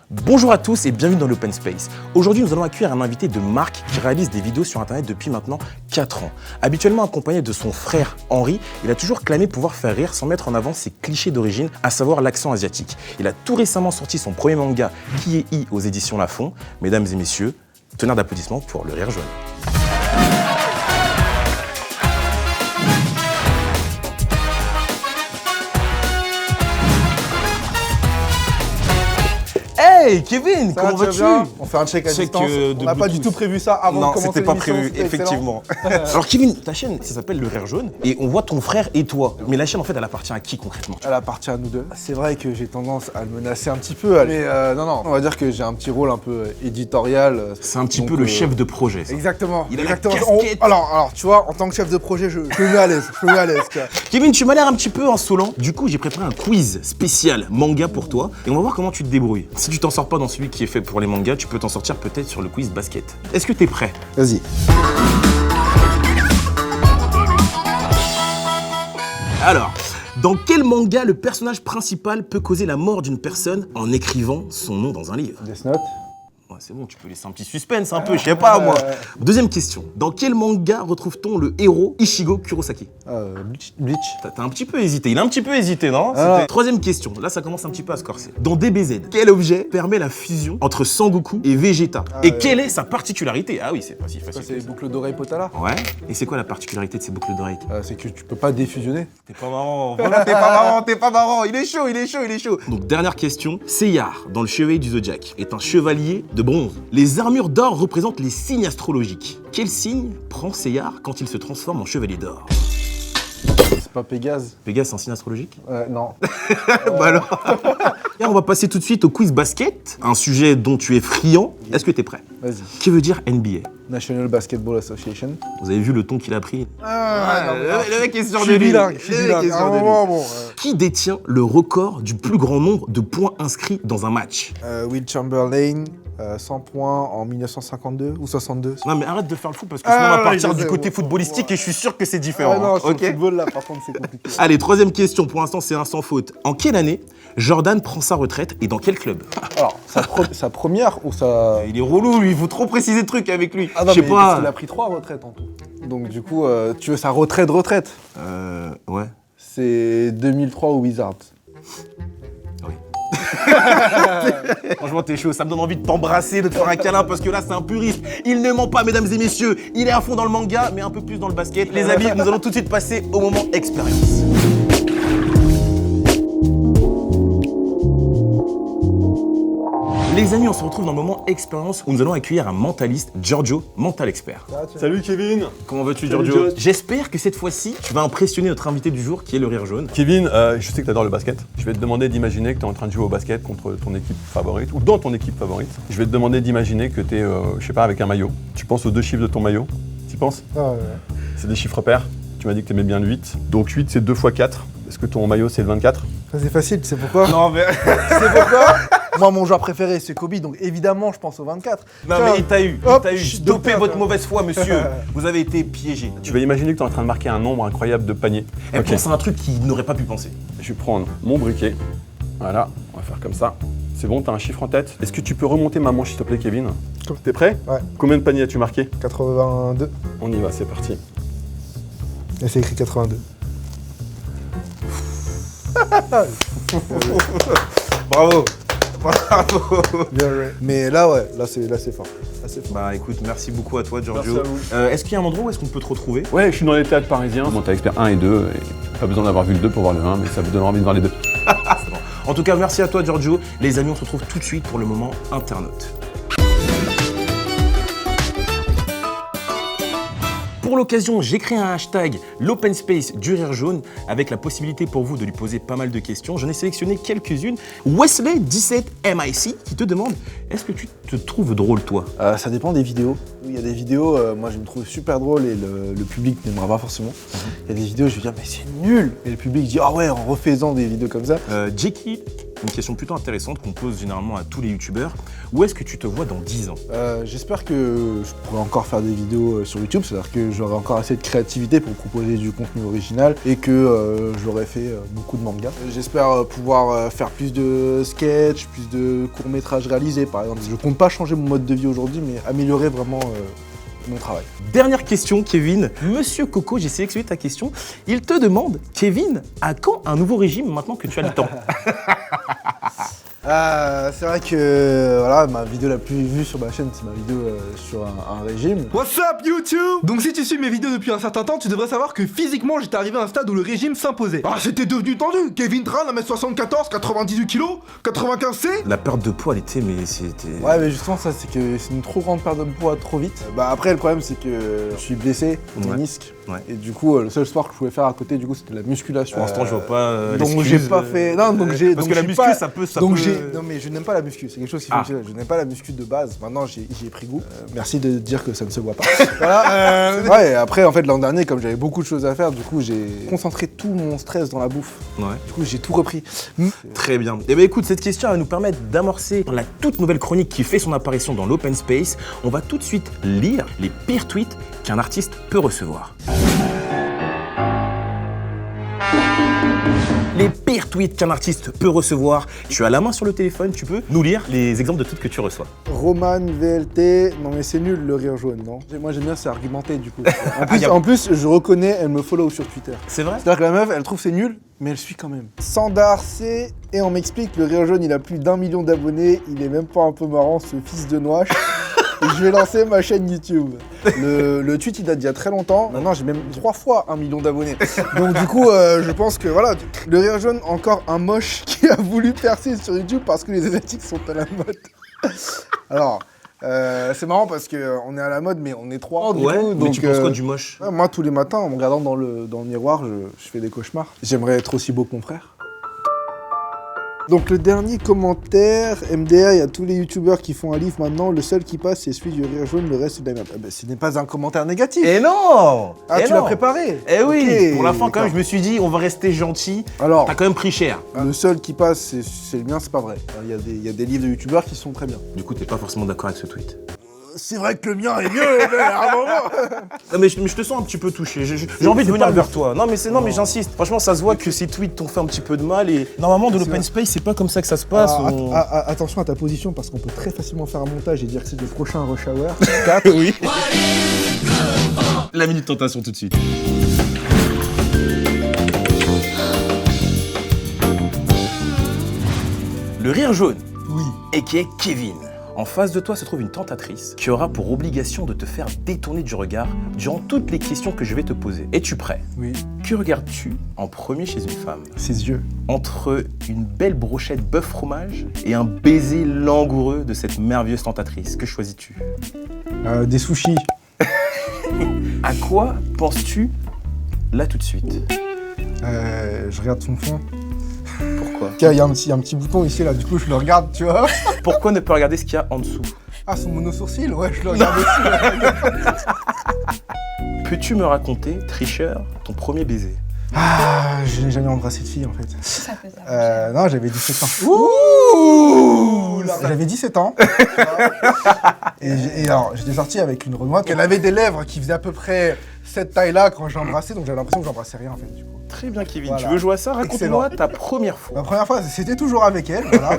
Bonjour à tous et bienvenue dans l'Open Space. Aujourd'hui, nous allons accueillir un invité de marque qui réalise des vidéos sur Internet depuis maintenant 4 ans. Habituellement accompagné de son frère Henri, il a toujours clamé pouvoir faire rire sans mettre en avant ses clichés d'origine, à savoir l'accent asiatique. Il a tout récemment sorti son premier manga, Qui est I aux éditions Lafon. Mesdames et messieurs, tonnerre d'applaudissements pour le rire jaune. Hey Kevin, comment vas-tu? On fait un check à distance. On n'a pas du tout prévu ça avant de commencer. Non, c'était pas l'émission, prévu, effectivement. Alors Kevin, ta chaîne, ça s'appelle Le Rire Jaune et on voit ton frère et toi. Mais la chaîne, en fait, elle appartient à qui concrètement? Elle appartient à nous deux. C'est vrai que j'ai tendance à le menacer un petit peu, mais non, on va dire que j'ai un petit rôle un peu éditorial. C'est un petit peu le chef de projet, ça. Exactement. Il a la Exactement. casquette. Alors, tu vois, en tant que chef de projet, je me mets à l'aise. Tu vois. Kevin, tu m'as l'air un petit peu insolent. Du coup, j'ai préparé un quiz spécial manga pour toi et on va voir comment tu te débrouilles. Si tu t'en sors pas dans celui qui est fait pour les mangas, tu peux t'en sortir peut-être sur le quiz basket. Est-ce que t'es prêt? Vas-y. Alors, dans quel manga le personnage principal peut causer la mort d'une personne en écrivant son nom dans un livre? Death Note. Ouais, c'est bon, tu peux laisser un petit suspense un peu, je sais pas moi. Deuxième question, dans quel manga retrouve-t-on le héros Ichigo Kurosaki? Bleach. T'as un petit peu hésité, il a un petit peu hésité, non? Troisième question, là ça commence un petit peu à se corser. Dans DBZ, quel objet permet la fusion entre Sangoku et Vegeta? Et quelle est sa particularité? Ah oui, c'est pas si facile. Ça, c'est les boucles d'oreilles Potala. Ouais, et c'est quoi la particularité de ces boucles d'oreilles? C'est que tu peux pas défusionner. T'es pas marrant, voilà, t'es pas marrant, il est chaud. Donc dernière question, Seyar, dans le Chevalier du Zodiac, est un chevalier de bronze. Les armures d'or représentent les signes astrologiques. Quel signe prend Seyar quand il se transforme en chevalier d'or? C'est pas Pégase. Pégase, c'est un signe astrologique? Non. Bah alors. Et on va passer tout de suite au quiz basket, un sujet dont tu es friand. Est-ce que t'es prêt? Vas-y. Que veut dire NBA? National Basketball Association. Vous avez vu le ton qu'il a pris? Le mec est sûr Je suis bilingue. Qui détient le record du plus grand nombre de points inscrits dans un match? Will Chamberlain, 100 points en 1952 ou 62. Non mais arrête de faire le fou parce que sinon on va partir du côté footballistique et je suis sûr que c'est différent. Non, sur ok. le football là par contre c'est compliqué. Allez, troisième question, pour l'instant c'est un sans faute. En quelle année Jordan prend sa retraite et dans quel club? Alors, sa première ou sa... Il est relou lui, il faut trop préciser de trucs avec lui. Ah non, je sais mais pas. il a pris 3 retraites en tout. Donc du coup, tu veux sa retraite? Ouais. C'est 2003 au Wizards. Oui. Franchement, t'es chaud, ça me donne envie de t'embrasser, de te faire un câlin parce que là, c'est un puriste. Il ne ment pas, mesdames et messieurs. Il est à fond dans le manga, mais un peu plus dans le basket. Les amis, nous allons tout de suite passer au moment expérience. Les amis, on se retrouve dans le moment expérience où nous allons accueillir un mentaliste, Giorgio, mental expert. Salut Kevin. Comment vas-tu, Salut, Giorgio? Joss. J'espère que cette fois-ci, tu vas impressionner notre invité du jour, qui est le Rire Jaune. Kevin, je sais que tu adores le basket. Je vais te demander d'imaginer que tu es en train de jouer au basket contre ton équipe favorite ou dans ton équipe favorite. Je vais te demander d'imaginer que tu es, je sais pas, avec un maillot. Tu penses aux 2 chiffres de ton maillot. Tu penses? C'est des chiffres pairs. Tu m'as dit que tu aimais bien le 8. Donc 8, c'est 2 x 4. Est-ce que ton maillot, c'est le 24? Ça c'est facile, tu sais pourquoi? Non, mais... C'est pourquoi? Moi, mon joueur préféré, c'est Kobe, donc évidemment, je pense au 24. Non, mais il t'a eu. Hop, Stoppez votre mauvaise foi, monsieur. Vous avez été piégé. Tu vas imaginer que tu es en train de marquer un nombre incroyable de paniers. Elle Ok. pense à un truc qu'il n'aurait pas pu penser. Je vais prendre mon briquet. Voilà, on va faire comme ça. C'est bon, t'as un chiffre en tête. Est-ce que tu peux remonter ma manche, s'il te plaît, Kevin? T'es prêt? Ouais. Combien de paniers as-tu marqué? 82. On y va, c'est parti. Et c'est écrit 82. Bravo. Bien joué. Mais là, ouais, là c'est fort. Là, c'est fort. Bah écoute, merci beaucoup à toi, Giorgio. Merci à vous. Est-ce qu'il y a un endroit où est-ce qu'on peut te retrouver? Ouais, je suis dans les théâtres parisiens. Bon, t'as expert 1 et 2, et pas besoin d'avoir vu le 2 pour voir le 1, mais ça vous donnera envie de voir les 2. C'est bon. En tout cas, merci à toi, Giorgio. Les amis, on se retrouve tout de suite pour le moment internaute. Pour l'occasion, j'ai créé un hashtag l'Open Space du Rire Jaune avec la possibilité pour vous de lui poser pas mal de questions. J'en ai sélectionné quelques-unes. Wesley17MIC qui te demande « Est-ce que tu te trouves drôle, toi ?» Ça dépend des vidéos. Il y a des vidéos, moi je me trouve super drôle et le public n'aimera pas forcément. Il y a des vidéos, je vais dire « Mais c'est nul !» Et le public dit « Ah ouais, en refaisant des vidéos comme ça. » Jackie Une question plutôt intéressante qu'on pose généralement à tous les youtubeurs. Où est-ce que tu te vois dans 10 ans? J'espère que je pourrai encore faire des vidéos sur YouTube, c'est-à-dire que j'aurai encore assez de créativité pour proposer du contenu original et que j'aurai fait beaucoup de mangas. J'espère pouvoir faire plus de sketchs, plus de courts-métrages réalisés par exemple. Je compte pas changer mon mode de vie aujourd'hui, mais améliorer vraiment mon travail. Dernière question, Kevin. Monsieur Coco, j'ai sélectionné ta question. Il te demande, Kevin, à quand un nouveau régime maintenant que tu as le temps? C'est vrai que voilà, ma vidéo la plus vue sur ma chaîne, c'est ma vidéo sur un régime. What's up YouTube? Donc si tu suis mes vidéos depuis un certain temps, tu devrais savoir que physiquement j'étais arrivé à un stade où le régime s'imposait. Ah c'était devenu tendu. Kevin Tran, 1m74, 98 kg, 95C. La perte de poids, elle était, mais c'était... Ouais, mais justement ça, c'est que c'est une trop grande perte de poids trop vite. Bah après le problème c'est que je suis blessé au ménisque. Ouais. Et du coup le seul sport que je pouvais faire à côté du coup c'était de la musculation. Pour l'instant, je vois pas donc j'ai pas fait. Non, donc j'ai. Parce donc que la j'ai muscu, pas- ça peut. Donc j'ai. Non mais je n'aime pas la muscu, c'est quelque chose qui Ah. fonctionne. Je n'aime pas la muscu de base. Maintenant j'y ai pris goût. Merci de dire que ça ne se voit pas. Voilà. Ouais. Et après en fait l'an dernier comme j'avais beaucoup de choses à faire, du coup j'ai concentré tout mon stress dans la bouffe. Ouais. Du coup j'ai tout repris. Très bien. Et bien écoute, cette question va nous permettre d'amorcer la toute nouvelle chronique qui fait son apparition dans l'Open Space. On va tout de suite lire les pires tweets qu'un artiste peut recevoir. Les pires tweets qu'un artiste peut recevoir. Tu as la main sur le téléphone, tu peux nous lire les exemples de tweets que tu reçois. Roman VLT, non mais c'est nul le rire jaune, non? Moi j'aime bien c'est argumenté du coup. En plus je reconnais, elle me follow sur Twitter. C'est vrai? C'est-à-dire que la meuf, elle trouve c'est nul, mais elle suit quand même. Sandar C, et on m'explique, le rire jaune, il a plus d'1 million d'abonnés, il est même pas un peu marrant, ce fils de noix. Et je vais lancer ma chaîne YouTube. Le tweet, il date d'il y a très longtemps. Maintenant, j'ai même 3 fois 1 million d'abonnés. Donc du coup, je pense que voilà, le rire jaune, encore un moche qui a voulu percer sur YouTube parce que les asiatiques sont à la mode. Alors... c'est marrant parce qu'on est à la mode, mais on est 3. Ouais, mais donc, tu penses quoi du moche? moi, tous les matins, en me regardant dans le miroir, je fais des cauchemars. J'aimerais être aussi beau que mon frère. Donc le dernier commentaire, MDR, il y a tous les youtubeurs qui font un livre maintenant, le seul qui passe c'est celui du rire jaune, le reste c'est de la merde. Ce n'est pas un commentaire négatif. Eh non! Ah, tu l'as préparé? Eh oui! Ok, Pour la fin, quand même, d'accord. je me suis dit, on va rester gentil. Alors, T'as quand même pris cher. le seul qui passe c'est le mien, c'est pas vrai. Il y a des livres de youtubeurs qui sont très bien. Du coup, t'es pas forcément d'accord avec ce tweet. C'est vrai que le mien est mieux, mais à un moment. Mais je te sens un petit peu touché. J'ai envie de c'est venir pas vers le- toi. Non, mais mais j'insiste. Franchement, ça se voit que ces tweets t'ont fait un petit peu de mal. Et normalement, de l'open space, c'est pas comme ça que ça se passe. Alors, attention à ta position parce qu'on peut très facilement faire un montage et dire que c'est le prochain Rush Hour. 4. Oui. La minute tentation tout de suite. Le rire jaune. Oui. Et qui est Kevin. En face de toi se trouve une tentatrice qui aura pour obligation de te faire détourner du regard durant toutes les questions que je vais te poser. Es-tu prêt? Oui. Que regardes-tu en premier chez une femme? Ses yeux. Entre une belle brochette bœuf fromage et un baiser langoureux de cette merveilleuse tentatrice, que choisis-tu? Des sushis. À quoi penses-tu là tout de suite? Je regarde son fond. Pourquoi? Il y a un petit bouton ici là, du coup je le regarde, tu vois. Pourquoi ne pas regarder ce qu'il y a en dessous? Ah, son mono-sourcil, ouais, je le regarde aussi. Peux-tu me raconter, tricheur, ton premier baiser? Ah, je n'ai jamais embrassé de fille en fait. Ça peut ça. Non, j'avais 17 ans. Ouh, j'avais 17 ans. et alors, j'étais sorti avec une Renoise. Elle avait des lèvres qui faisaient à peu près cette taille-là quand j'ai embrassé, donc j'avais l'impression que j'embrassais rien en fait, du coup. Très bien, Kevin. Voilà. Tu veux jouer à ça? Raconte-moi Excellent. ta première fois. La première fois, c'était toujours avec elle, voilà.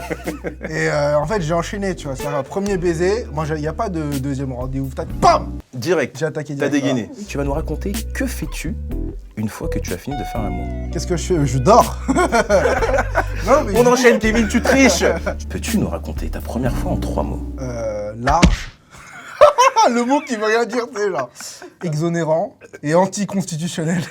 Et en fait, j'ai enchaîné, tu vois. C'est-à-dire, premier baiser, moi, il n'y a pas de deuxième rendez-vous. Bam! Direct. J'ai attaqué T'as direct. dégainé. Tu vas nous raconter que fais-tu une fois que tu as fini de faire l'amour? Voilà. Qu'est-ce que je fais? Je dors. Non, mais On enchaîne, Kevin, tu triches. Peux-tu nous raconter ta première fois en 3 mots? Large. Le mot qui veut rien dire, c'est là. Exonérant et anticonstitutionnel.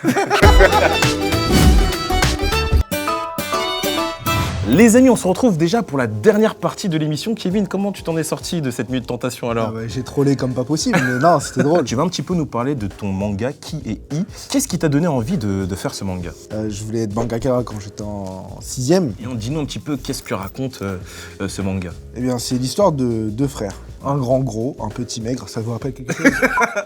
Les amis, on se retrouve déjà pour la dernière partie de l'émission. Kevin, comment tu t'en es sorti de cette minute tentation alors? J'ai trollé comme pas possible, mais non, c'était drôle. Tu vas un petit peu nous parler de ton manga Qui est I. Qu'est-ce qui t'a donné envie de faire ce manga? Je voulais être mangaka quand j'étais en 6ème. Et dis-nous un petit peu qu'est-ce que raconte ce manga. Eh bien, c'est l'histoire de deux frères. Un grand gros, un petit maigre, ça vous rappelle quelque chose?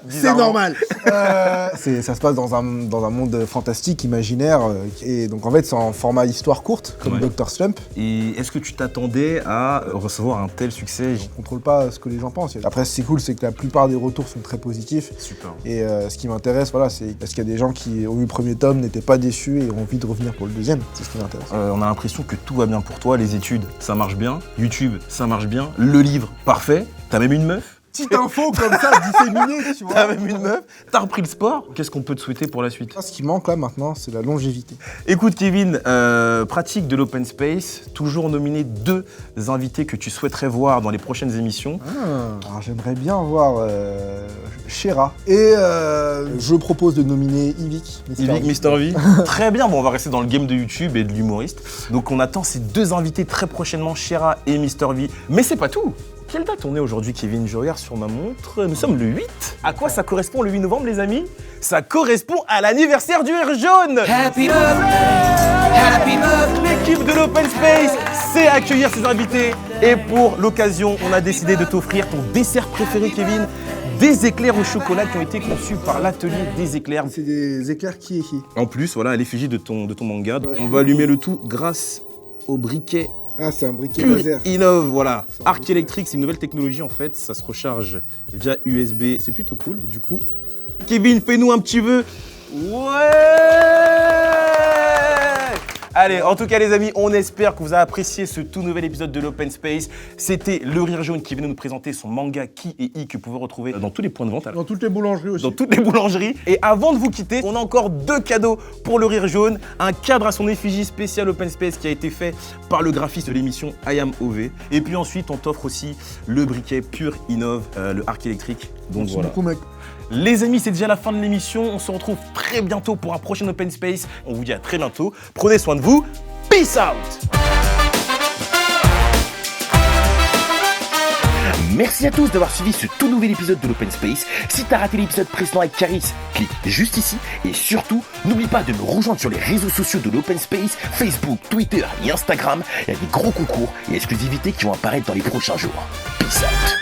C'est normal. Ça se passe dans un monde fantastique, imaginaire, et donc en fait c'est en format histoire courte, comme Dr Slump. Et est-ce que tu t'attendais à recevoir un tel succès? On contrôle pas ce que les gens pensent. Après, c'est cool, c'est que la plupart des retours sont très positifs. Super. Et ce qui m'intéresse, voilà, c'est parce qu'il y a des gens qui ont eu le premier tome, n'étaient pas déçus et ont envie de revenir pour le deuxième. C'est ce qui m'intéresse. On a l'impression que tout va bien pour toi, les études, ça marche bien, YouTube, ça marche bien, le livre, parfait, t'as même une meuf. Petite info comme ça, disséminée, tu vois. T'as même une meuf, t'as repris le sport. Qu'est-ce qu'on peut te souhaiter pour la suite? Ce qui manque là maintenant, c'est la longévité. Écoute Kevin, pratique de l'open space, toujours nominé 2 invités que tu souhaiterais voir dans les prochaines émissions. Alors j'aimerais bien voir Shera. Et je propose de nominer Yvick, Mr. V. Très bien, bon, on va rester dans le game de YouTube et de l'humoriste. Donc on attend ces 2 invités très prochainement, Shera et Mr. V. Mais c'est pas tout. Quelle date on est aujourd'hui, Kevin? Je regarde sur ma montre. Nous sommes le 8. À quoi ça correspond le 8 novembre, les amis? Ça correspond à l'anniversaire du Rire Jaune. Happy birthday! Happy birthday! L'équipe de l'Open Space sait accueillir ses invités. Et pour l'occasion, on a décidé de t'offrir ton dessert préféré, Kevin. Des éclairs au chocolat qui ont été conçus par l'atelier des éclairs. C'est des éclairs qui. En plus, voilà, à l'effigie de ton manga. On va allumer le tout grâce au briquet. Ah, c'est un briquet Pure laser. Innov, voilà. Arc électrique, c'est une nouvelle technologie en fait. Ça se recharge via USB. C'est plutôt cool, du coup. Kevin, fais-nous un petit vœu. Ouais! Allez, en tout cas les amis, on espère que vous avez apprécié ce tout nouvel épisode de l'Open Space. C'était Le Rire Jaune qui venait nous présenter son manga Qui et I que vous pouvez retrouver dans tous les points de vente. Dans toutes les boulangeries aussi. Dans toutes les boulangeries. Et avant de vous quitter, on a encore 2 cadeaux pour Le Rire Jaune. Un cadre à son effigie spécial Open Space qui a été fait par le graphiste de l'émission I Am OV. Et puis ensuite, on t'offre aussi le briquet Pure Innov, le arc électrique. Donc Merci voilà. beaucoup, mec. Les amis, c'est déjà la fin de l'émission. On se retrouve très bientôt pour un prochain Open Space. On vous dit à très bientôt. Prenez soin de vous. Peace out! Merci à tous d'avoir suivi ce tout nouvel épisode de l'Open Space. Si t'as raté l'épisode précédent avec Caris, clique juste ici. Et surtout, n'oublie pas de nous rejoindre sur les réseaux sociaux de l'Open Space, Facebook, Twitter et Instagram. Il y a des gros concours et exclusivités qui vont apparaître dans les prochains jours. Peace out!